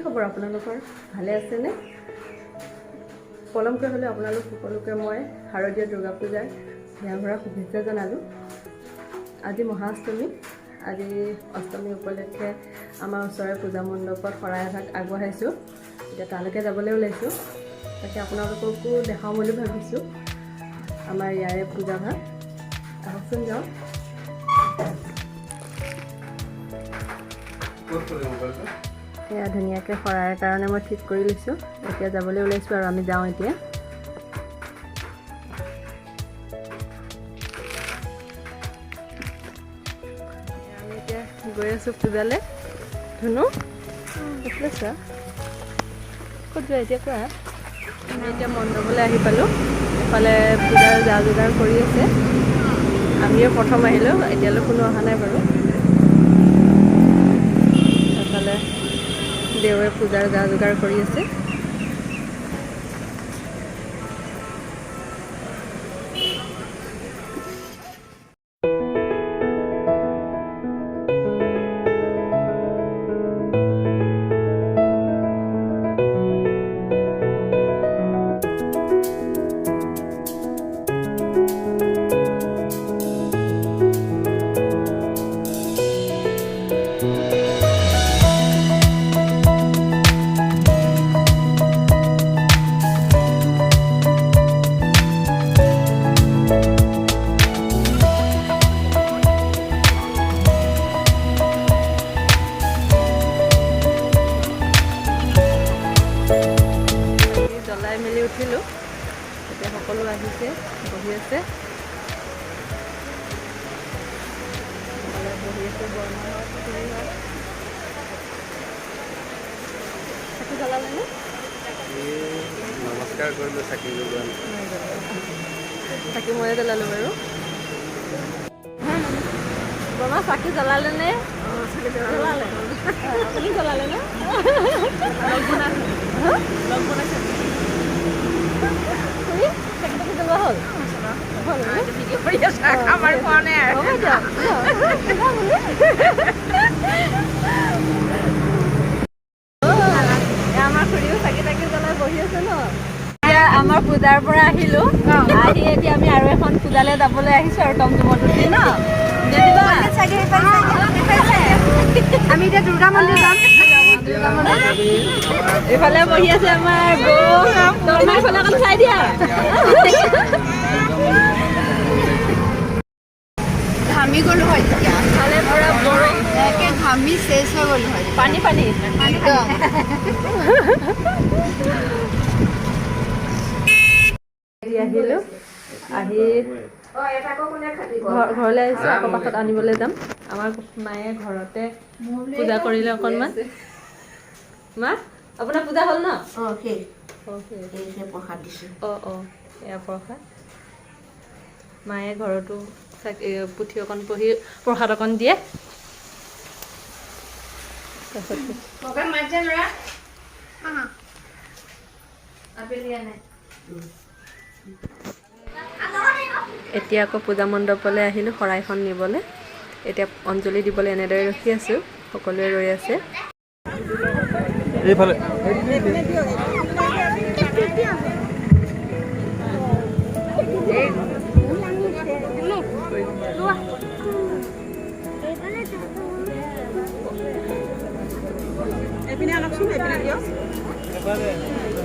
খবৰ আপোনালোকৰ ভালে আছেনে? পলমকৈ হ'লে আপোনালোক সকলোকে মই শাৰদীয় দুৰ্গা পূজাৰ হিয়া ভৰা শুভেচ্ছা জনালোঁ। আজি মহাষ্টমী, আজি অষ্টমী উপলক্ষে আমাৰ ওচৰৰে পূজা মণ্ডপত শৰাই এভাগ আগবঢ়াইছোঁ। এতিয়া তালৈকে যাবলৈ ওলাইছোঁ, তাকে আপোনালোককো দেখাওঁ বুলি ভাবিছোঁ আমাৰ ইয়াৰে পূজাভাগ। আহকচোন যাওঁ। এয়া ধুনীয়াকৈ শৰাইৰ কাৰণে মই ঠিক কৰি লৈছোঁ। এতিয়া যাবলৈ ওলাইছোঁ আৰু আমি যাওঁ এতিয়া। আমি এতিয়া গৈ আছোঁ পূজালৈ। ধুনু এইফালে চোৱা, ক'ত যোৱা এতিয়া কোৱা? আমি এতিয়া মণ্ডপলৈ আহি পালোঁ। এফালে পূজাৰ যা যোগাৰ কৰি আছে। আমিও প্ৰথম আহিলোঁ, এতিয়ালৈ কোনো অহা নাই বাৰু। এফালে দেৱে পূজাৰ যা যোগাৰ কৰি আছে। জ্বলাই মেলি উঠিলোঁ, এতিয়া সকলো আহিছে, বহি আছে। বহি আছে চাকি জ্বলালেনে? নমস্কাৰ কৰিলোঁ, চাকি জ্বলোৱা চাকি ময়ে জ্বলালোঁ বাৰু। বৰমা চাকি জ্বলালেনে? জ্বলালে। আপুনি জ্বলালে নে? আমাৰ পূজাৰ পৰা আহিলোঁ, আহি এতিয়া আমি আৰু এখন পূজালৈ যাবলৈ আহিছোঁ আৰু টমটমত উঠি ন। আমি এতিয়া দুৰ্গা মন্দিৰ যাম। এইফালে বহি আছে আমাৰ এইফালে অকণ চাই দিয়া। ঘামি গ'লো হয় তেতিয়া, ঘামি চেচ হৈ গ'লো হয়। পানী আহিলোঁ, আহি ঘৰলৈ আহিছোঁ। আকৌ পাছত আনিবলৈ যাম। আমাৰ মায়ে ঘৰতে পূজা কৰিলে অকণমান। মা আপোনাৰ পূজা হ'ল ন? প্ৰসাদ দিছোঁ। এয়া প্ৰসাদ। মায়ে ঘৰতো পুথি অকণ পঢ়ি প্ৰসাদ অকণ দিয়ে। এতিয়া আকৌ পূজা মণ্ডপলৈ আহিলোঁ শৰাইখন নিবলৈ। এতিয়া অঞ্জলি দিবলৈ এনেদৰে ৰখি আছোঁ, সকলোৱে ৰৈ আছে। এইফালে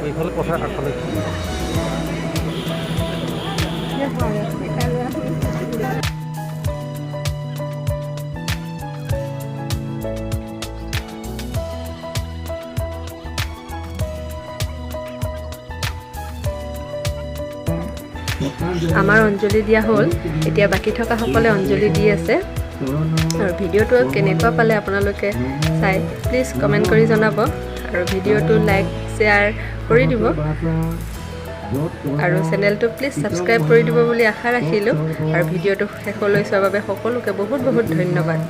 এইফালে কথা আগফালে আমাৰ অঞ্জলি দিয়া হ'ল, এতিয়া বাকী থকা সকলে অঞ্জলি দি আছে। আৰু ভিডিঅ'টো কেনেকুৱা পালে আপোনালোকে চাই প্লিজ কমেণ্ট কৰি জনাব, আৰু ভিডিঅ'টো লাইক শ্বেয়াৰ কৰি দিব, আৰু চেনেলটো প্লিজ ছাবস্ক্ৰাইব কৰি দিব বুলি আশা ৰাখিলোঁ। আৰু ভিডিঅ'টো শেষলৈ চোৱাৰ বাবে সকলোকে বহুত বহুত ধন্যবাদ।